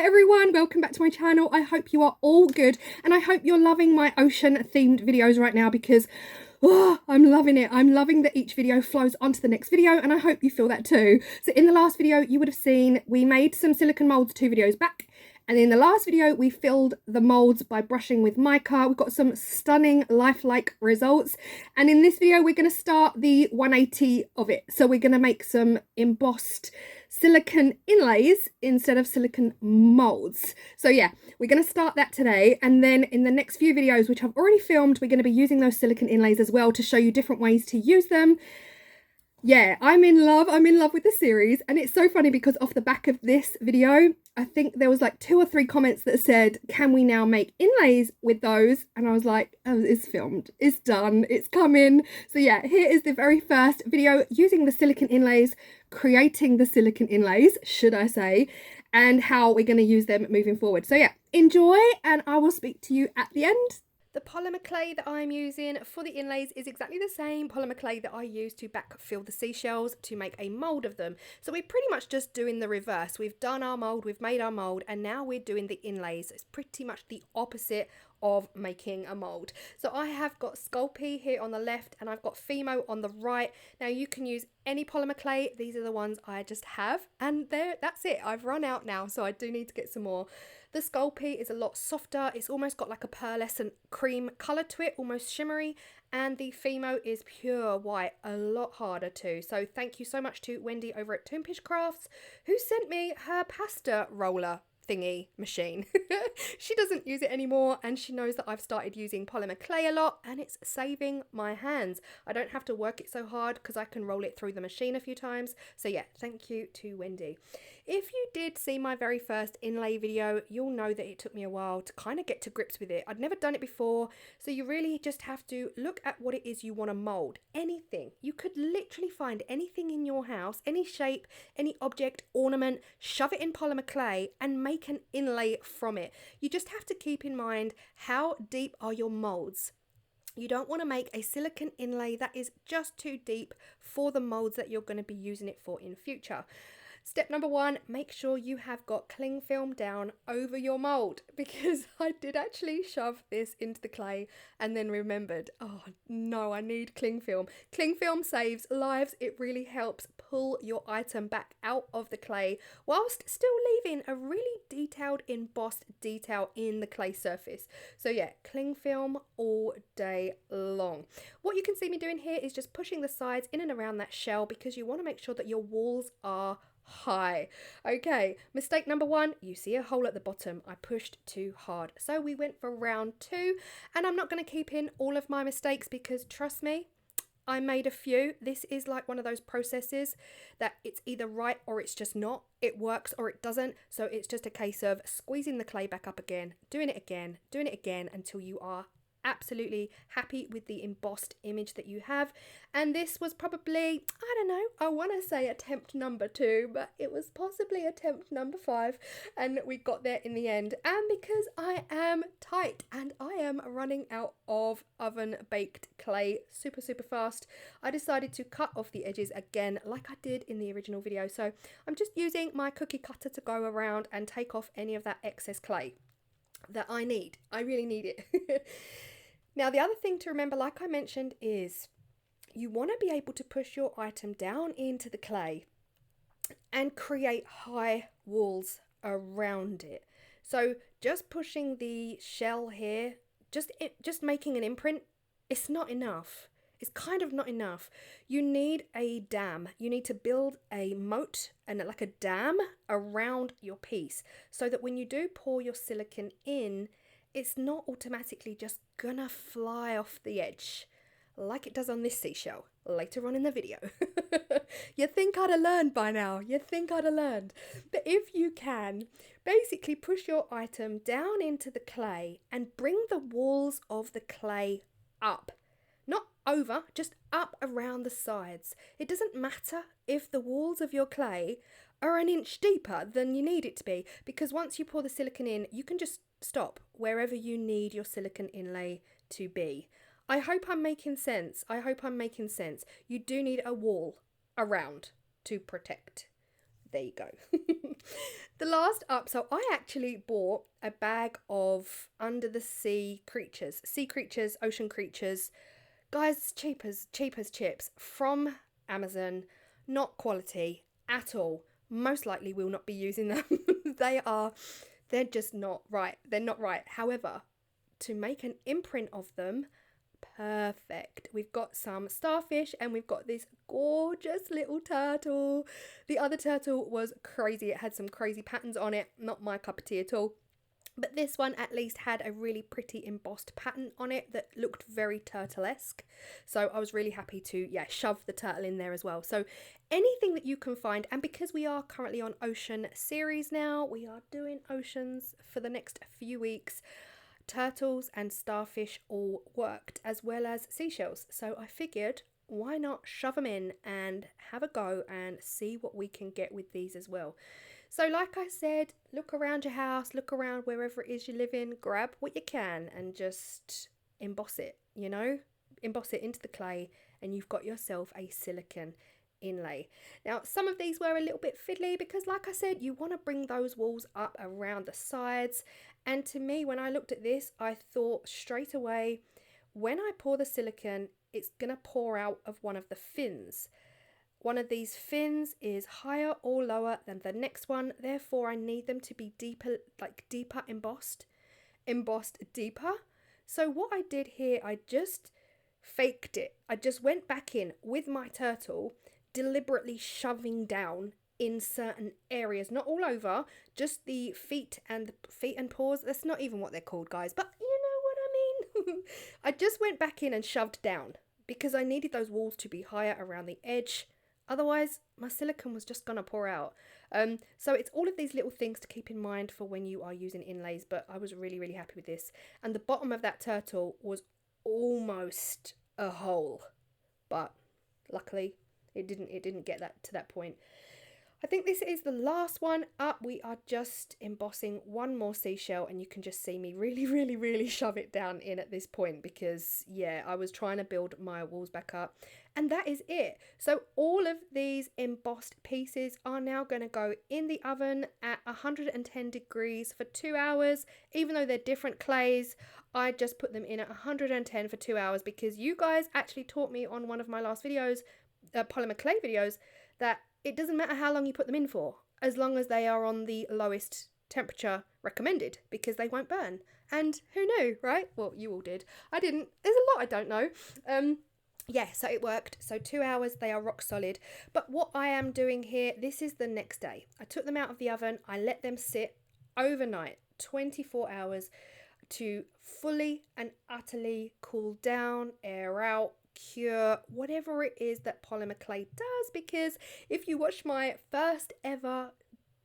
Hi everyone, welcome back to my channel. I hope you are all good and I hope you're loving my ocean themed videos right now because I'm loving it. I'm loving that each video flows onto the next video and I hope you feel that too. So in the last video you would have seen we made some silicone molds 2 videos back, and in the last video we filled the molds by brushing with mica. We've got some stunning lifelike results, and in this video we're going to start the 180 of it. So we're going to make some embossed silicone inlays instead of silicone molds. So yeah, we're going to start that today, and then in the next few videos which I've already filmed, we're going to be using those silicone inlays as well to show you different ways to use them. Yeah, I'm in love with the series, and it's so funny because off the back of this video I think there was like 2 or 3 comments that said, can we now make inlays with those? And I was like, oh, it's filmed, it's done, it's coming. So yeah, here is the very first video using the silicone inlays, creating the silicone inlays should I say, and how we're going to use them moving forward. So yeah, enjoy and I will speak to you at the end. The polymer clay that I'm using for the inlays is exactly the same polymer clay that I used to backfill the seashells to make a mould of them. So we're pretty much just doing the reverse. We've done our mould, we've made our mould, and now we're doing the inlays. It's pretty much the opposite of making a mould. So I have got Sculpey here on the left and I've got Fimo on the right. Now you can use any polymer clay. These are the ones I just have, and that's it. I've run out now, so I do need to get some more. The Sculpey is a lot softer. It's almost got like a pearlescent cream colour to it, almost shimmery. And the Fimo is pure white, a lot harder too. So thank you so much to Wendy over at Toonpish Crafts who sent me her pasta roller thingy machine. She doesn't use it anymore and she knows that I've started using polymer clay a lot and it's saving my hands. I don't have to work it so hard because I can roll it through the machine a few times. So yeah, thank you to Wendy. If you did see my very first inlay video, you'll know that it took me a while to kind of get to grips with it. I'd never done it before, so you really just have to look at what it is you want to mold. Anything. You could literally find anything in your house, any shape, any object, ornament, shove it in polymer clay and make an inlay from it. You just have to keep in mind, how deep are your molds? You don't want to make a silicone inlay that is just too deep for the molds that you're going to be using it for in future. Step number 1, make sure you have got cling film down over your mould, because I did actually shove this into the clay and then remembered, oh no, I need cling film. Cling film saves lives. It really helps pull your item back out of the clay whilst still leaving a really detailed embossed detail in the clay surface. So yeah, cling film all day long. What you can see me doing here is just pushing the sides in and around that shell because you want to make sure that your walls are high. Okay, mistake number 1, you see a hole at the bottom. I pushed too hard. So we went for round 2, and I'm not going to keep in all of my mistakes because trust me, I made a few. This is like one of those processes that it's either right or it's just not. It works or it doesn't. So it's just a case of squeezing the clay back up again, doing it again until you are absolutely happy with the embossed image that you have. And this was probably, I don't know, I want to say attempt number 2, but it was possibly attempt number 5, and we got there in the end. And because I am tight and I am running out of oven baked clay super fast, I decided to cut off the edges again like I did in the original video. So I'm just using my cookie cutter to go around and take off any of that excess clay that I need. I really need it. Now, the other thing to remember, like I mentioned, is you want to be able to push your item down into the clay and create high walls around it. So just pushing the shell here, just making an imprint, it's not enough. It's kind of not enough. You need a dam. You need to build a moat and like a dam around your piece so that when you do pour your silicone in, it's not automatically just gonna fly off the edge like it does on this seashell later on in the video. You think I'd have learned by now. You think I'd have learned. But if you can, basically push your item down into the clay and bring the walls of the clay up. Not over, just up around the sides. It doesn't matter if the walls of your clay are an inch deeper than you need it to be, because once you pour the silicone in, you can just stop wherever you need your silicone inlay to be. I hope I'm making sense. You do need a wall around to protect there you go. The last up, so I actually bought a bag of under the sea creatures, ocean creatures. Guys, cheap as chips from Amazon. Not quality at all. Most likely will not be using them. They're just not right. They're not right. However, to make an imprint of them, perfect. We've got some starfish and we've got this gorgeous little turtle. The other turtle was crazy. It had some crazy patterns on it. Not my cup of tea at all. But this one at least had a really pretty embossed pattern on it that looked very turtlesque. So I was really happy to, yeah, shove the turtle in there as well. So anything that you can find, and because we are currently on ocean series now, we are doing oceans for the next few weeks. Turtles and starfish all worked, as well as seashells. So I figured, why not shove them in and have a go and see what we can get with these as well. So like I said, look around your house, look around wherever it is you live in, grab what you can and just emboss it, you know, emboss it into the clay and you've got yourself a silicone inlay. Now some of these were a little bit fiddly because like I said, you want to bring those walls up around the sides, and to me when I looked at this I thought straight away, when I pour the silicone it's gonna pour out of one of the fins. One of these fins is higher or lower than the next one, therefore I need them to be deeper, like deeper embossed deeper. So what I did here, I just faked it. I just went back in with my turtle, deliberately shoving down in certain areas, not all over, just the feet and paws. That's not even what they're called, guys, but you know what I mean. I just went back in and shoved down because I needed those walls to be higher around the edge. Otherwise, my silicone was just going to pour out. So it's all of these little things to keep in mind for when you are using inlays, but I was really, really happy with this. And the bottom of that turtle was almost a hole, but luckily it didn't get that to that point. I think this is the last one up. We are just embossing one more seashell and you can just see me really, really, really shove it down in at this point because, yeah, I was trying to build my walls back up. And that is it. So all of these embossed pieces are now going to go in the oven at 110 degrees for 2 hours. Even though they're different clays, I just put them in at 110 for 2 hours because you guys actually taught me on one of my last videos, polymer clay videos, that it doesn't matter how long you put them in for, as long as they are on the lowest temperature recommended, because they won't burn. And who knew, right? Well, you all did. I didn't. There's a lot I don't know. Yeah, so it worked. So 2 hours, they are rock solid. But what I am doing here, this is the next day. I took them out of the oven. I let them sit overnight, 24 hours, to fully and utterly cool down, air out, cure, whatever it is that polymer clay does, because if you watch my first ever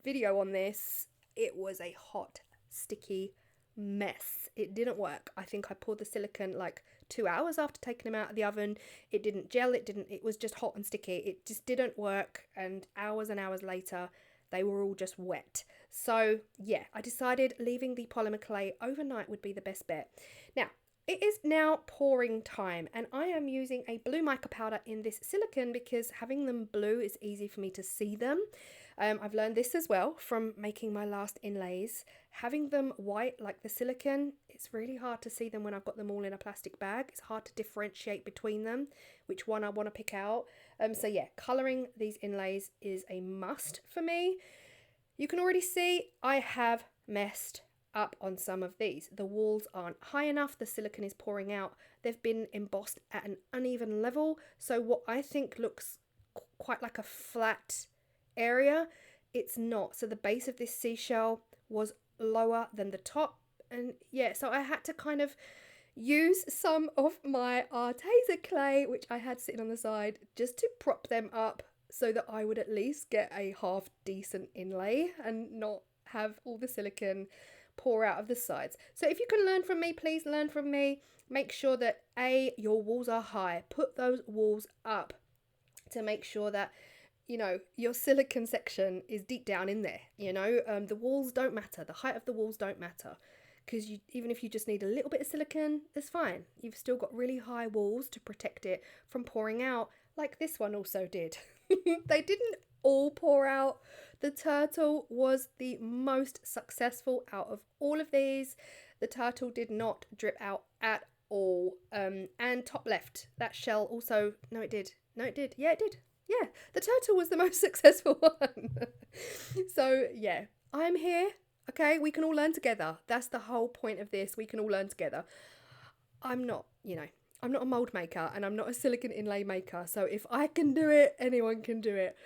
video on this, it was a hot, sticky mess. It didn't work. I think I poured the silicone like 2 hours after taking them out of the oven. It didn't gel, it was just hot and sticky. It just didn't work, and hours later they were all just wet. So yeah, I decided leaving the polymer clay overnight would be the best bet. Now it is now pouring time, and I am using a blue mica powder in this silicone because having them blue is easy for me to see them. I've learned this as well from making my last inlays. Having them white like the silicone, it's really hard to see them when I've got them all in a plastic bag. It's hard to differentiate between them, which one I want to pick out. So yeah, colouring these inlays is a must for me. You can already see I have messed up on some of these. The walls aren't high enough, the silicone is pouring out, they've been embossed at an uneven level, so what I think looks quite like a flat area, it's not. So the base of this seashell was lower than the top, and yeah, so I had to kind of use some of my Arteza clay, which I had sitting on the side, just to prop them up so that I would at least get a half decent inlay and not have all the silicone pour out of the sides. So if you can learn from me, please learn from me. Make sure that your walls are high. Put those walls up to make sure that, you know, your silicone section is deep down in there. You know, the walls don't matter. The height of the walls don't matter, because even if you just need a little bit of silicone, it's fine. You've still got really high walls to protect it from pouring out, like this one also did. They didn't all pour out The turtle was the most successful out of all of these. The turtle did not drip out at all. And top left, that shell also, no it did. No it did. Yeah, it did. Yeah, the turtle was the most successful one. So yeah, I'm here. Okay, we can all learn together. That's the whole point of this. We can all learn together. I'm not, I'm not a mold maker and I'm not a silicone inlay maker. So if I can do it, anyone can do it.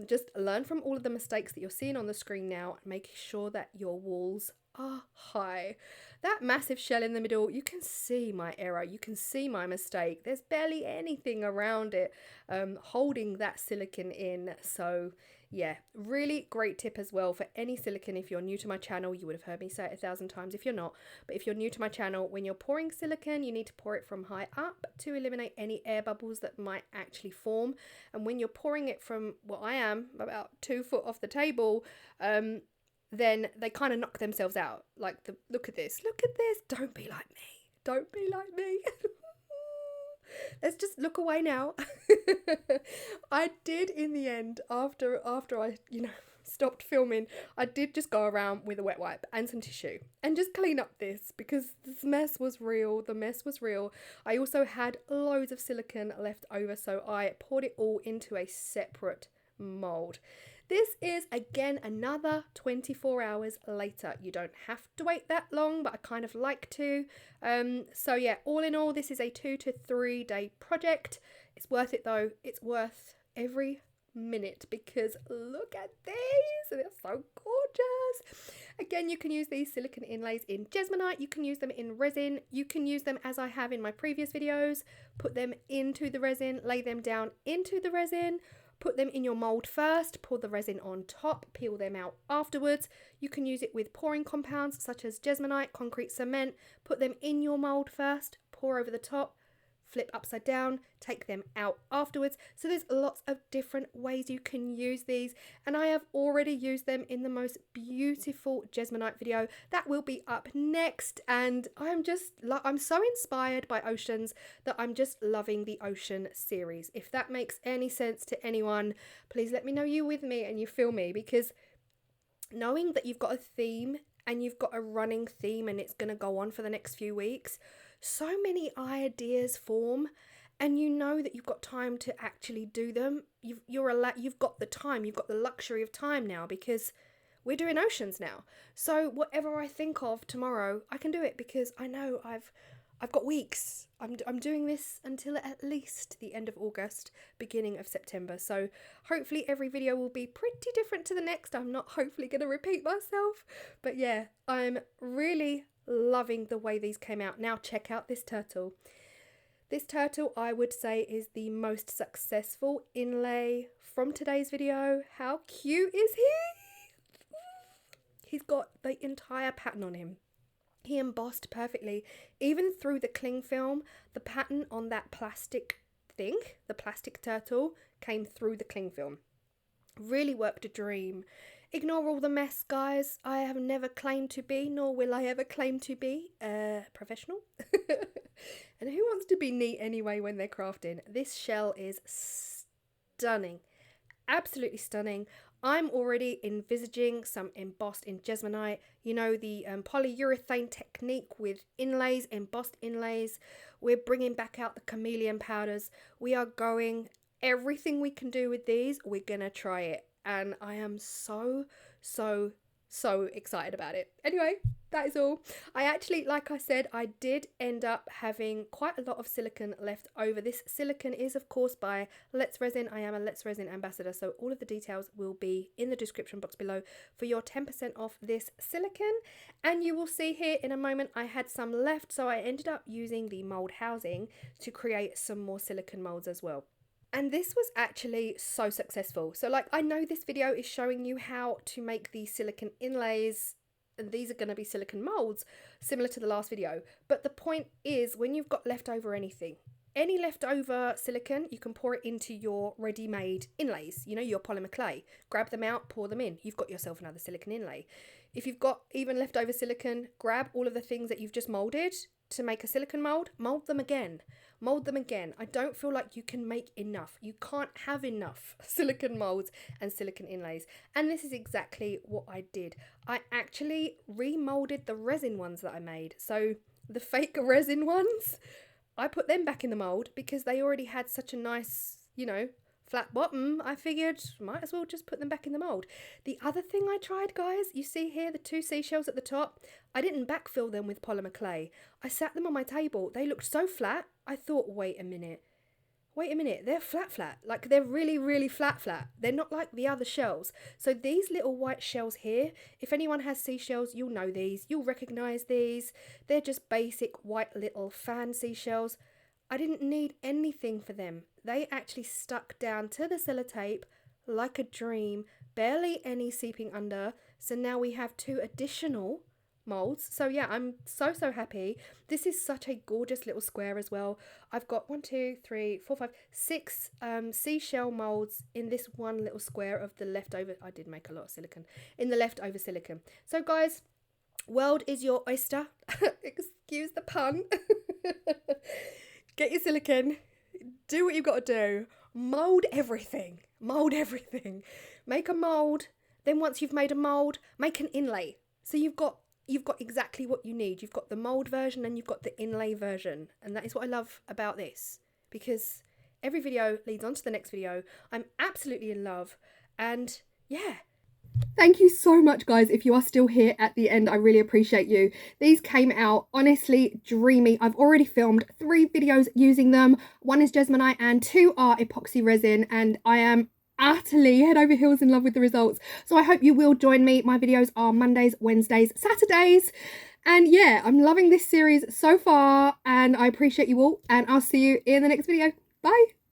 Just learn from all of the mistakes that you're seeing on the screen now and make sure that your walls are high. That massive shell in the middle, you can see my error, you can see my mistake. There's barely anything around it holding that silicone in. So yeah, really great tip as well for any silicone. If you're new to my channel, you would have heard me say it 1,000 times if you're not, but if you're new to my channel, when you're pouring silicone, you need to pour it from high up to eliminate any air bubbles that might actually form. And when you're pouring it from what I am about 2 foot off the table, then they kind of knock themselves out. Like, look at this, don't be like me, don't be like me. Let's just look away now. I did in the end, after I, stopped filming, I did just go around with a wet wipe and some tissue and just clean up this, because this mess was real. The mess was real. I also had loads of silicone left over, so I poured it all into a separate mold. This is again another 24 hours later. You don't have to wait that long, but I kind of like to. So yeah, all in all, this is a 2 to 3 day project. It's worth it though. It's worth every minute, because look at these, they're so gorgeous. Again, you can use these silicone inlays in Jesmonite, you can use them in resin, you can use them as I have in my previous videos. Put them into the resin, lay them down into the resin, put them in your mold first, pour the resin on top, peel them out afterwards. You can use it with pouring compounds such as Jesmonite, concrete cement. Put them in your mold first, pour over the top, flip upside down, take them out afterwards. So there's lots of different ways you can use these, and I have already used them in the most beautiful Jesmonite video that will be up next. And I'm so inspired by oceans that I'm just loving the ocean series. If that makes any sense to anyone, please let me know you with me and you feel me, because knowing that you've got a theme and you've got a running theme and it's going to go on for the next few weeks, so many ideas form, and you know that you've got time to actually do them. You've got the time, you've got the luxury of time now, because we're doing oceans now. So whatever I think of tomorrow, I can do it, because I know I've got weeks. I'm doing this until at least the end of August, beginning of September. So hopefully every video will be pretty different to the next. I'm not hopefully going to repeat myself, but yeah, I'm really loving the way these came out. Now check out this turtle. This turtle, I would say, is the most successful inlay from today's video. How cute is he? He's got the entire pattern on him. He embossed perfectly. Even through the cling film, the pattern on that plastic thing, the plastic turtle, came through the cling film. Really worked a dream. Ignore all the mess, guys. I have never claimed to be, nor will I ever claim to be, professional. And who wants to be neat anyway when they're crafting? This shell is stunning. Absolutely stunning. I'm already envisaging some embossed in Jesmonite. You know, the polyurethane technique with inlays, embossed inlays. We're bringing back out the chameleon powders. We are going, everything we can do with these, we're gonna try it. And I am so excited about it. Anyway, that is all. I actually, like I said, I did end up having quite a lot of silicone left over. This silicone is, of course, by Let's Resin. I am a Let's Resin ambassador, so all of the details will be in the description box below for your 10% off this silicone. And you will see here in a moment I had some left, so I ended up using the mold housing to create some more silicone molds as well. And this was actually so successful. So like, I know this video is showing you how to make the silicone inlays, and these are going to be silicone molds similar to the last video. But the point is, when you've got leftover anything, any leftover silicone, you can pour it into your ready-made inlays, you know, your polymer clay. Grab them out, pour them in. You've got yourself another silicone inlay. If you've got even leftover silicone, grab all of the things that you've just molded, to make a silicone mould, mould them again. Mould them again. I don't feel like you can make enough. You can't have enough silicone moulds and silicone inlays. And this is exactly what I did. I actually remoulded the resin ones that I made. So the fake resin ones, I put them back in the mould because they already had such a nice, you know, flat bottom. I figured might as well just put them back in the mould. The other thing I tried, guys, you see here the 2 seashells at the top, I didn't backfill them with polymer clay. I sat them on my table. They looked so flat. I thought, wait a minute, they're flat, like they're really flat. They're not like the other shells. So these little white shells here, if anyone has seashells, you'll know these, you'll recognize these. They're just basic white little fan seashells. I didn't need anything for them. They actually stuck down to the sellotape like a dream, barely any seeping under. So now we have 2 additional molds. So yeah, I'm so happy. This is such a gorgeous little square as well. I've got 1, 2, 3, 4, 5, 6 seashell molds in this one little square of the leftover. I did make a lot of silicone in the leftover silicone. So guys, world is your oyster. Excuse the pun. Get your silicone, do what you've got to do, mould everything, make a mould. Then once you've made a mould, make an inlay. So you've got exactly what you need. You've got the mould version and you've got the inlay version. And that is what I love about this, because every video leads on to the next video. I'm absolutely in love. And yeah. Thank you so much, guys. If you are still here at the end, I really appreciate you. These came out honestly dreamy. I've already filmed 3 videos using them. 1 is Jesmonite and 2 are epoxy resin, and I am utterly head over heels in love with the results. So I hope you will join me. My videos are Mondays, Wednesdays, Saturdays. And yeah, I'm loving this series so far, and I appreciate you all, and I'll see you in the next video. Bye.